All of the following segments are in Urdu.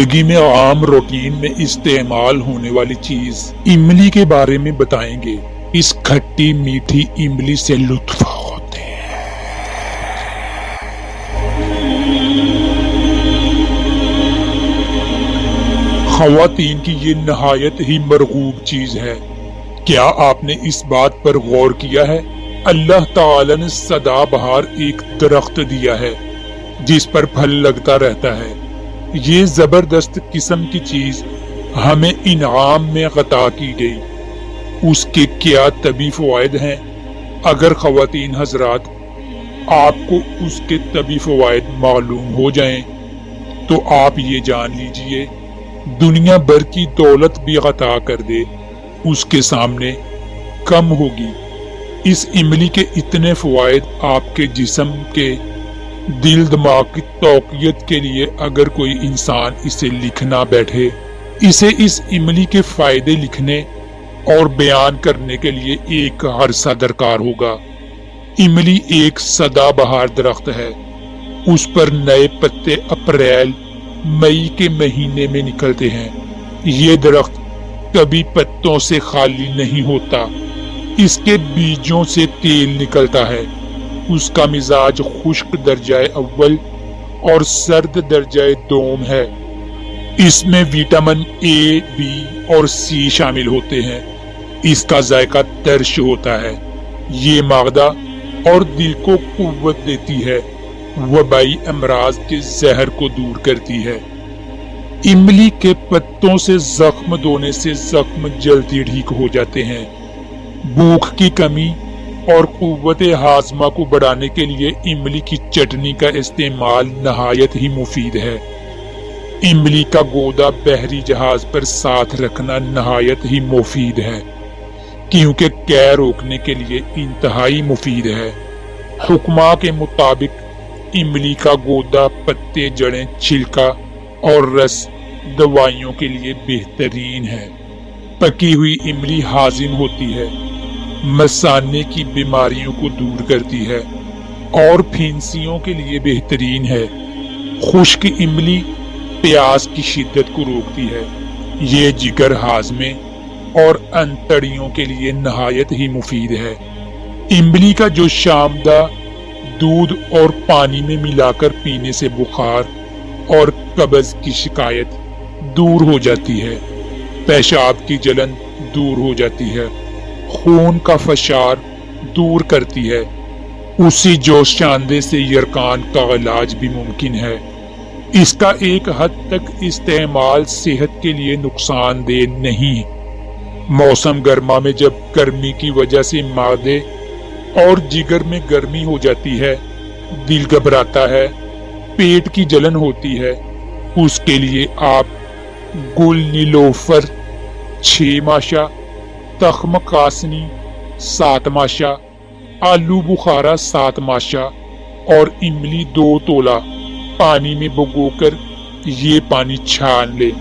زندگی میں عام روٹین میں استعمال ہونے والی چیز املی کے بارے میں بتائیں گے۔ اس کھٹی میٹھی املی سے لطف ہوتے ہیں۔ خواتین کی یہ نہایت ہی مرغوب چیز ہے۔ کیا آپ نے اس بات پر غور کیا ہے؟ اللہ تعالی نے سدا بہار ایک درخت دیا ہے جس پر پھل لگتا رہتا ہے۔ یہ زبردست قسم کی چیز ہمیں انعام میں عطا کی گئی۔ اس کے کیا طبی فوائد ہیں؟ اگر خواتین حضرات آپ کو اس کے طبی فوائد معلوم ہو جائیں تو آپ یہ جان لیجئے دنیا بھر کی دولت بھی عطا کر دے اس کے سامنے کم ہوگی۔ اس املی کے اتنے فوائد آپ کے جسم کے دل دماغ کی توقیت کے لیے اگر کوئی انسان اسے لکھنا بیٹھے، اسے اس املی کے فائدے لکھنے اور بیان کرنے کے لیے ایک عرصہ درکار ہوگا۔ املی ایک سدا بہار درخت ہے۔ اس پر نئے پتے اپریل مئی کے مہینے میں نکلتے ہیں۔ یہ درخت کبھی پتوں سے خالی نہیں ہوتا۔ اس کے بیجوں سے تیل نکلتا ہے۔ اس کا مزاج خشک درجہ اول اور سرد درجہ دوم ہے۔ اس میں وٹامن اے، بی اور سی شامل ہوتے ہیں۔ اس کا ذائقہ ترش ہوتا ہے۔ یہ معدہ اور دل کو قوت دیتی ہے۔ وبائی امراض کے زہر کو دور کرتی ہے۔ املی کے پتوں سے زخم دھونے سے زخم جلدی ٹھیک ہو جاتے ہیں۔ بھوک کی کمی اور قوت ہاضمہ کو بڑھانے کے لیے املی کی چٹنی کا استعمال نہایت ہی مفید ہے۔ املی کا گودا بحری جہاز پر ساتھ رکھنا نہایت ہی مفید ہے کیونکہ قے روکنے کے لیے انتہائی مفید ہے۔ حکماں کے مطابق املی کا گودا، پتے، جڑیں، چھلکا اور رس دوائیوں کے لیے بہترین ہے۔ پکی ہوئی املی ہاضم ہوتی ہے، مثانے کی بیماریوں کو دور کرتی ہے اور پھنسیوں کے لیے بہترین ہے۔ خشک املی پیاس کی شدت کو روکتی ہے۔ یہ جگر ہاضمے اور انتڑیوں کے لیے نہایت ہی مفید ہے۔ املی کا جو شامدہ دودھ اور پانی میں ملا کر پینے سے بخار اور قبض کی شکایت دور ہو جاتی ہے۔ پیشاب کی جلن دور ہو جاتی ہے۔ خون کا فشار دور کرتی ہے۔ اسی جوش چاندے سے یرقان کا علاج بھی ممکن ہے۔ اس کا ایک حد تک استعمال صحت کے لیے نقصان دہ نہیں۔ موسم گرما میں جب گرمی کی وجہ سے معدے اور جگر میں گرمی ہو جاتی ہے، دل گھبراتا ہے، پیٹ کی جلن ہوتی ہے، اس کے لیے آپ گل نیلوفر 6 ماشا، تخم قاسنی 7 ماشا، آلو بخارا 7 ماشا اور املی 2 تولہ پانی میں بھگو کر یہ پانی چھان لیں،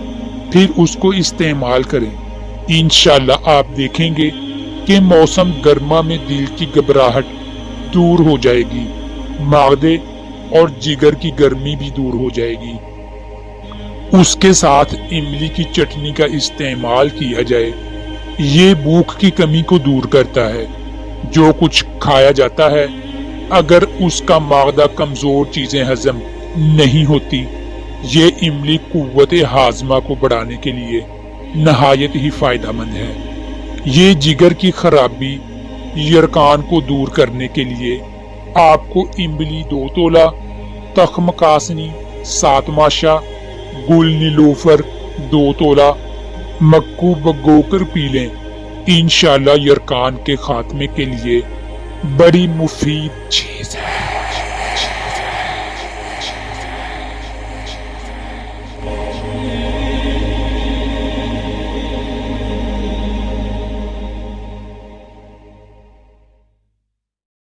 پھر اس کو استعمال کریں۔ انشاءاللہ آپ دیکھیں گے کہ موسم گرما میں دل کی گھبراہٹ دور ہو جائے گی، معدے اور جگر کی گرمی بھی دور ہو جائے گی۔ اس کے ساتھ املی کی چٹنی کا استعمال کیا جائے، یہ بھوک کی کمی کو دور کرتا ہے۔ جو کچھ کھایا جاتا ہے اگر اس کا معدہ کمزور چیزیں ہضم نہیں ہوتی، یہ املی قوت ہاضمہ کو بڑھانے کے لیے نہایت ہی فائدہ مند ہے۔ یہ جگر کی خرابی، یرقان کو دور کرنے کے لیے آپ کو املی 2 تولہ، تخم قاسنی 7 ماشا، گل نیلوفر 2 تولہ مکو بھگو کر پی لیں۔ انشاءاللہ یرقان کے خاتمے کے لیے بڑی مفید چیز ہے۔